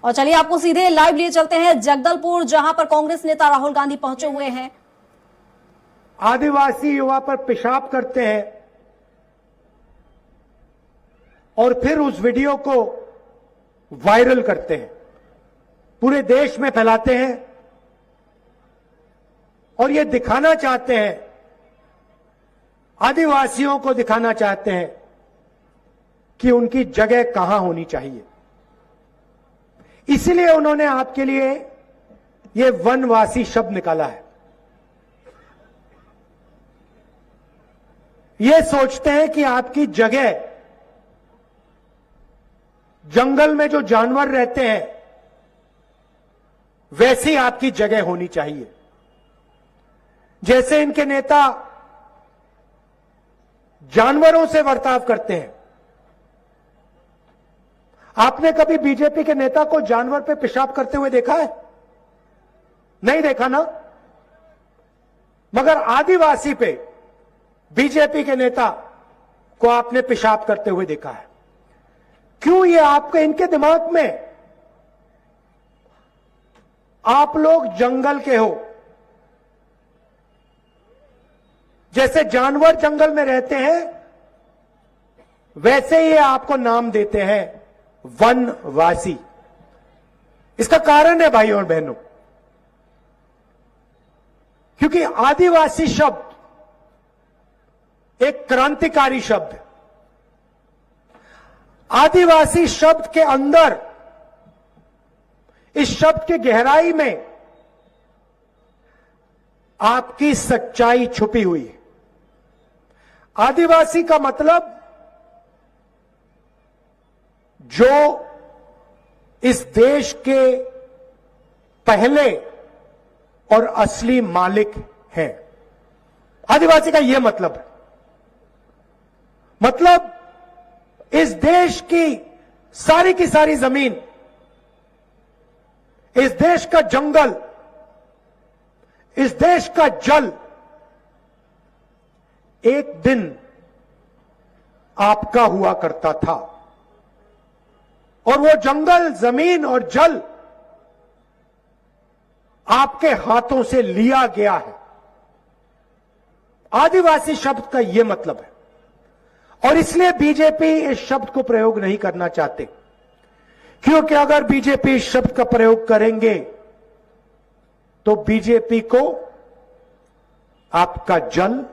और चलिए आपको सीधे लाइव लिए चलते हैं जगदलपुर, जहां पर कांग्रेस नेता राहुल गांधी पहुंचे हुए हैं। आदिवासी युवा पर पेशाब करते हैं और फिर उस वीडियो को वायरल करते हैं, पूरे देश में फैलाते हैं और ये दिखाना चाहते हैं, आदिवासियों को दिखाना चाहते हैं कि उनकी जगह कहां होनी चाहिए। इसलिए उन्होंने आपके लिए ये वनवासी शब्द निकाला है। ये सोचते हैं कि आपकी जगह जंगल में जो जानवर रहते हैं वैसी आपकी जगह होनी चाहिए। जैसे इनके नेता जानवरों से बर्ताव करते हैं। आपने कभी बीजेपी के नेता को जानवर पे पेशाब करते हुए देखा है? नहीं देखा ना। मगर आदिवासी पे बीजेपी के नेता को आपने पेशाब करते हुए देखा है। क्यों? ये आपके इनके दिमाग में आप लोग जंगल के हो, जैसे जानवर जंगल में रहते हैं वैसे ये आपको नाम देते हैं वनवासी। इसका कारण है भाइयों और बहनों, क्योंकि आदिवासी शब्द एक क्रांतिकारी शब्द है। आदिवासी शब्द के अंदर, इस शब्द की गहराई में आपकी सच्चाई छुपी हुई है। आदिवासी का मतलब जो इस देश के पहले और असली मालिक हैं। आदिवासी का यह मतलब है। मतलब इस देश की सारी जमीन, इस देश का जंगल, इस देश का जल एक दिन आपका हुआ करता था और वो जंगल, जमीन और जल आपके हाथों से लिया गया है। आदिवासी शब्द का यह मतलब है और इसलिए बीजेपी इस शब्द को प्रयोग नहीं करना चाहते, क्योंकि अगर बीजेपी इस शब्द का प्रयोग करेंगे तो बीजेपी को आपका जल,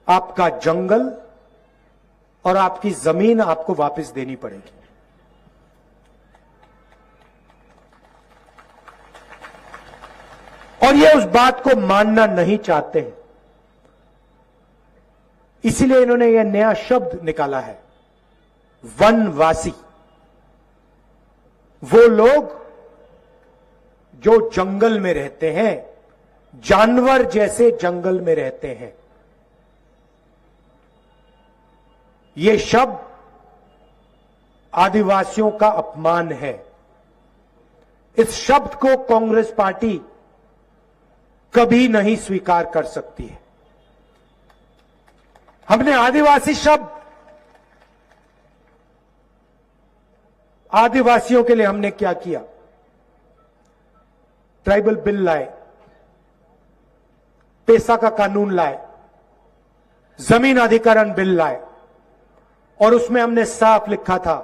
आपका जंगल और आपकी जमीन आपको वापस देनी पड़ेगी। और ये उस बात को मानना नहीं चाहते हैं, इसलिए इन्होंने यह नया शब्द निकाला है, वनवासी। वो लोग जो जंगल में रहते हैं, जानवर जैसे जंगल में रहते हैं। ये शब्द आदिवासियों का अपमान है। इस शब्द को कांग्रेस पार्टी कभी नहीं स्वीकार कर सकती है। हमने आदिवासी शब्द, आदिवासियों के लिए हमने क्या किया? ट्राइबल बिल लाए, पेशा का कानून लाए, जमीन अधिग्रहण बिल लाए और उसमें हमने साफ लिखा था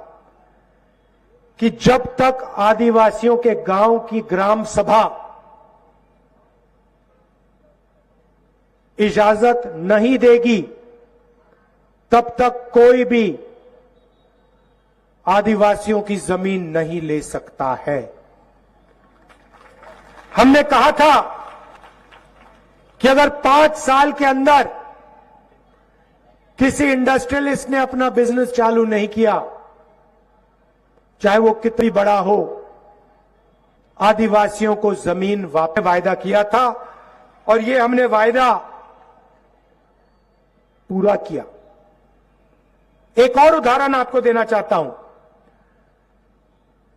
कि जब तक आदिवासियों के गांव की ग्राम सभा इजाजत नहीं देगी तब तक कोई भी आदिवासियों की जमीन नहीं ले सकता है। हमने कहा था कि अगर 5 साल के अंदर किसी इंडस्ट्रियलिस्ट ने अपना बिजनेस चालू नहीं किया, चाहे वो कितनी बड़ा हो, आदिवासियों को जमीन वापस वायदा किया था और ये हमने वायदा पूरा किया। एक और उदाहरण आपको देना चाहता हूं।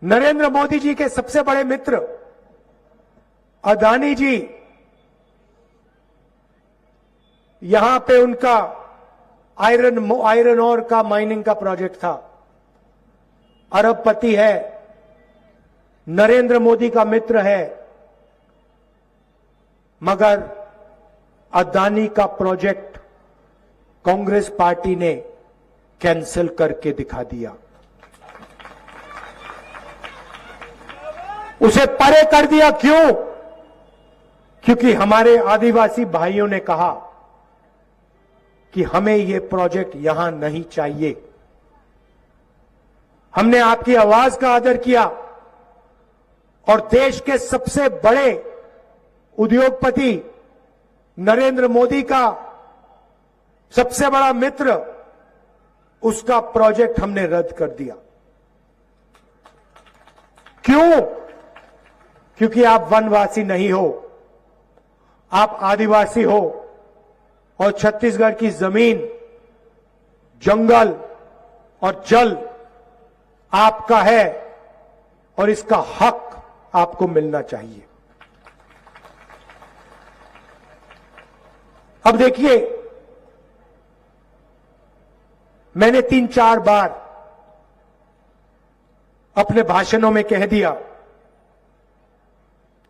नरेंद्र मोदी जी के सबसे बड़े मित्र अदानी जी, यहां पे उनका आयरन ओर का माइनिंग का प्रोजेक्ट था। अरबपति है, नरेंद्र मोदी का मित्र है, मगर अदानी का प्रोजेक्ट कांग्रेस पार्टी ने कैंसिल करके दिखा दिया, उसे परे कर दिया। क्यों? क्योंकि हमारे आदिवासी भाइयों ने कहा कि हमें यह प्रोजेक्ट यहां नहीं चाहिए। हमने आपकी आवाज का आदर किया और देश के सबसे बड़े उद्योगपति नरेंद्र मोदी का सबसे बड़ा मित्र, उसका प्रोजेक्ट हमने रद्द कर दिया। क्यों? क्योंकि आप वनवासी नहीं हो, आप आदिवासी हो और छत्तीसगढ़ की जमीन, जंगल और जल आपका है और इसका हक आपको मिलना चाहिए। अब देखिए, मैंने 3-4 बार अपने भाषणों में कह दिया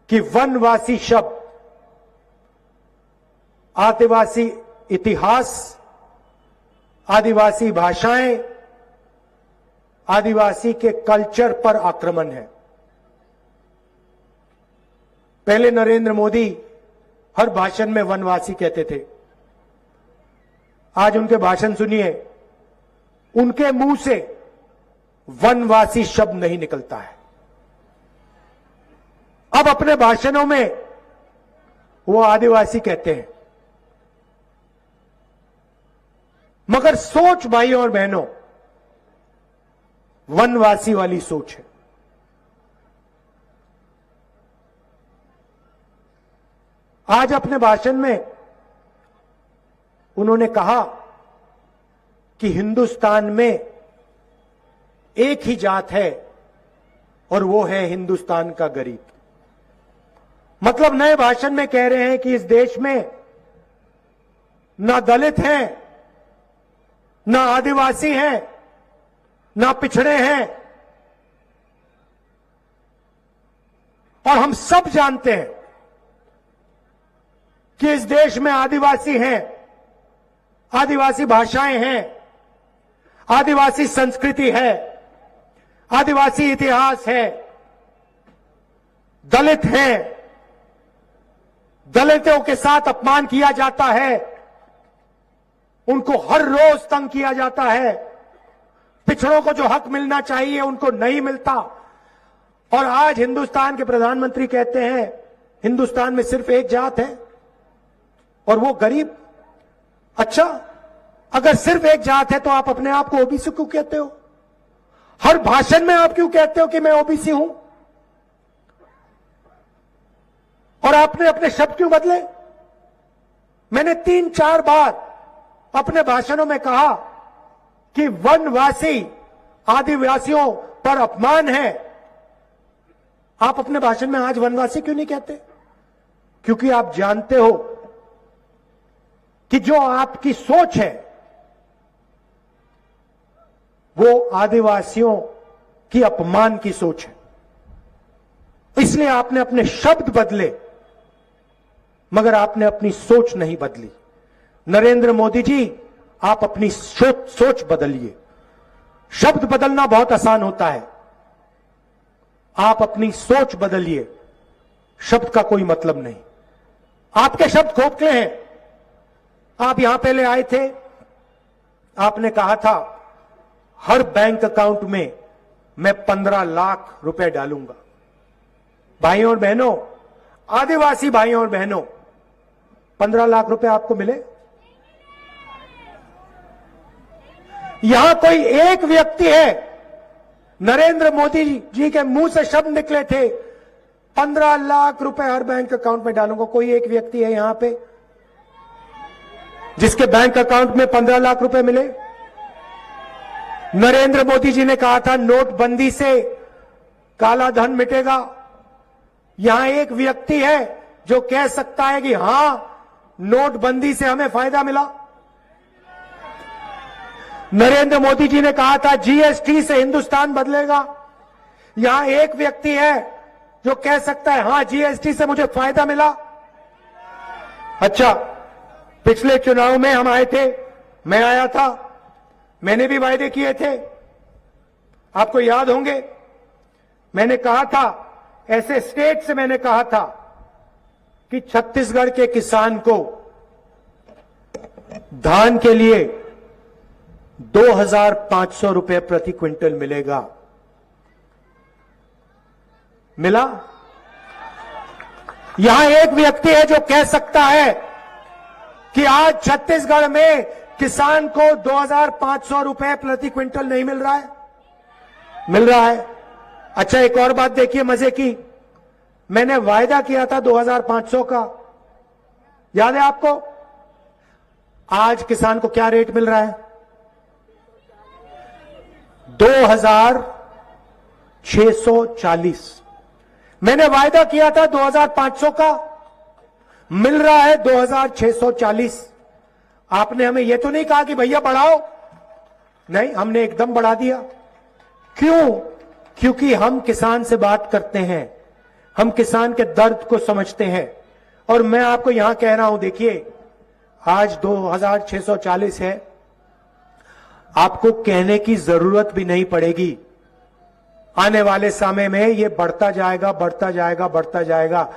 कि वनवासी शब्द आदिवासी इतिहास, आदिवासी भाषाएं, आदिवासी के कल्चर पर आक्रमण है। पहले नरेंद्र मोदी हर भाषण में वनवासी कहते थे। आज उनके भाषण सुनिए, उनके मुंह से वनवासी शब्द नहीं निकलता है। अब अपने भाषणों में वो आदिवासी कहते हैं, मगर सोच भाइयों और बहनों वनवासी वाली सोच है। आज अपने भाषण में उन्होंने कहा कि हिंदुस्तान में एक ही जात है और वो है हिंदुस्तान का गरीब। मतलब नए भाषण में कह रहे हैं कि इस देश में ना दलित हैं, ना आदिवासी हैं, ना पिछड़े हैं। और हम सब जानते हैं कि इस देश में आदिवासी हैं, आदिवासी भाषाएं हैं, आदिवासी संस्कृति है, आदिवासी इतिहास है, दलित हैं, दलितों के साथ अपमान किया जाता है, उनको हर रोज तंग किया जाता है, पिछड़ों को जो हक मिलना चाहिए उनको नहीं मिलता। और आज हिंदुस्तान के प्रधानमंत्री कहते हैं हिंदुस्तान में सिर्फ एक जात है और वो गरीब। अच्छा, अगर सिर्फ एक जात है तो आप अपने आप को ओबीसी क्यों कहते हो? हर भाषण में आप क्यों कहते हो कि मैं ओबीसी हूं? और आपने अपने शब्द क्यों बदले? मैंने 3-4 बार अपने भाषणों में कहा कि वनवासी आदिवासियों पर अपमान है। आप अपने भाषण में आज वनवासी क्यों नहीं कहते? क्योंकि आप जानते हो कि जो आपकी सोच है वो आदिवासियों की अपमान की सोच है। इसलिए आपने अपने शब्द बदले, मगर आपने अपनी सोच नहीं बदली। नरेंद्र मोदी जी, आप अपनी सोच बदलिए। शब्द बदलना बहुत आसान होता है, आप अपनी सोच बदलिए। शब्द का कोई मतलब नहीं। आपके शब्द खोखले हैं। आप यहां पहले आए थे, आपने कहा था हर बैंक अकाउंट में मैं 15 लाख रुपए डालूंगा। भाइयों और बहनों, आदिवासी भाइयों और बहनों, 15 लाख रुपए आपको मिले? यहां कोई एक व्यक्ति है, नरेंद्र मोदी जी के मुंह से शब्द निकले थे 15 लाख रुपए हर बैंक अकाउंट में डालूंगा। कोई एक व्यक्ति है यहां पे जिसके बैंक अकाउंट में 15 लाख रुपए मिले? नरेंद्र मोदी जी ने कहा था नोटबंदी से काला धन मिटेगा। यहां एक व्यक्ति है जो कह सकता है कि हां, नोटबंदी से हमें फायदा मिला। नरेंद्र मोदी जी ने कहा था जीएसटी से हिंदुस्तान बदलेगा। यहां एक व्यक्ति है जो कह सकता है हां जीएसटी से मुझे फायदा मिला? अच्छा, पिछले चुनाव में हम आए थे, मैं आया था, मैंने भी वायदे किए थे, आपको याद होंगे। मैंने कहा था, ऐसे स्टेट से मैंने कहा था कि छत्तीसगढ़ के किसान को धान के लिए 2,500 रुपए प्रति क्विंटल मिलेगा। मिला? यहां एक व्यक्ति है जो कह सकता है कि आज छत्तीसगढ़ में किसान को 2,500 रुपए प्रति क्विंटल नहीं मिल रहा है? मिल रहा है। अच्छा, एक और बात देखिए मजे की, मैंने वायदा किया था 2,500 का, याद है आपको? आज किसान को क्या रेट मिल रहा है? 2,640। मैंने वायदा किया था 2,500 का, मिल रहा है 2,640। आपने हमें यह तो नहीं कहा कि भैया बढ़ाओ, नहीं, हमने एकदम बढ़ा दिया। क्यों? क्योंकि हम किसान से बात करते हैं, हम किसान के दर्द को समझते हैं। और मैं आपको यहां कह रहा हूं, देखिए आज 2,640 है, आपको कहने की जरूरत भी नहीं पड़ेगी। आने वाले समय में ये बढ़ता जाएगा, बढ़ता जाएगा, बढ़ता जाएगा।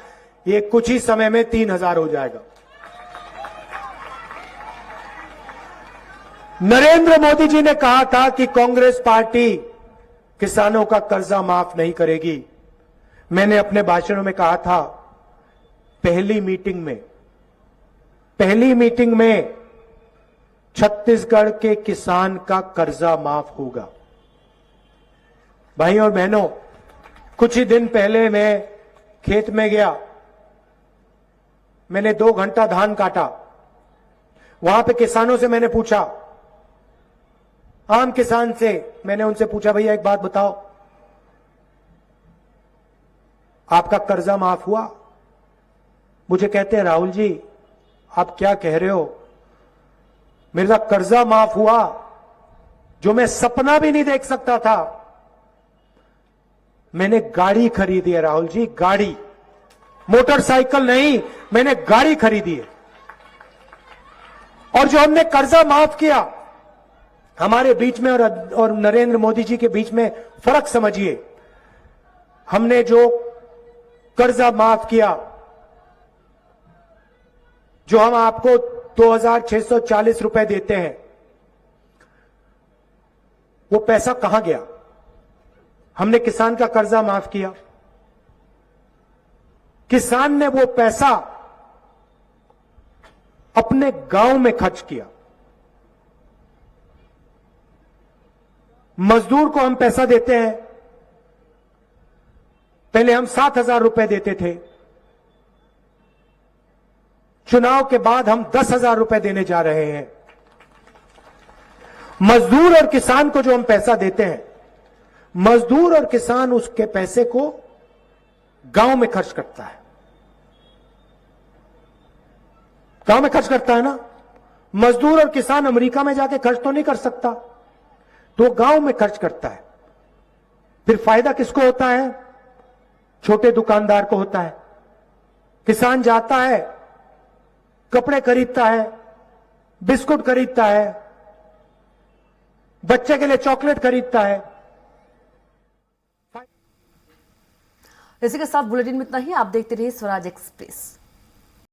ये कुछ ही समय में 3,000 हो जाएगा। नरेंद्र मोदी जी ने कहा था कि कांग्रेस पार्टी किसानों का कर्जा माफ नहीं करेगी। मैंने अपने भाषणों में कहा था, पहली मीटिंग में छत्तीसगढ़ के किसान का कर्जा माफ होगा। भाइयों और बहनों, कुछ ही दिन पहले मैं खेत में गया, मैंने 2 घंटा धान काटा। वहां पे किसानों से मैंने पूछा, आम किसान से मैंने उनसे पूछा, भैया एक बात बताओ, आपका कर्जा माफ हुआ? मुझे कहते हैं, राहुल जी आप क्या कह रहे हो, मेरा कर्जा माफ हुआ जो मैं सपना भी नहीं देख सकता था। मैंने गाड़ी खरीदी है राहुल जी, गाड़ी, मोटरसाइकिल नहीं, मैंने गाड़ी खरीदी है। और जो हमने कर्जा माफ किया, हमारे बीच में और नरेंद्र मोदी जी के बीच में फर्क समझिए। हमने जो कर्जा माफ किया, जो हम आपको 2,640 रुपए देते हैं, वो पैसा कहां गया? हमने किसान का कर्जा माफ किया, किसान ने वो पैसा अपने गांव में खर्च किया। मजदूर को हम पैसा देते हैं, पहले हम 7,000 रुपए देते थे, चुनाव के बाद हम 10,000 रुपए देने जा रहे हैं। मजदूर और किसान को जो हम पैसा देते हैं, मजदूर और किसान उसके पैसे को गांव में खर्च करता है, गांव में खर्च करता है ना। मजदूर और किसान अमेरिका में जाके खर्च तो नहीं कर सकता, तो गांव में खर्च करता है। फिर फायदा किसको होता है? छोटे दुकानदार को होता है। किसान जाता है, कपड़े खरीदता है, बिस्कुट खरीदता है, बच्चे के लिए चॉकलेट खरीदता है। इसी के साथ बुलेटिन में इतना ही। आप देखते रहिए स्वराज एक्सप्रेस।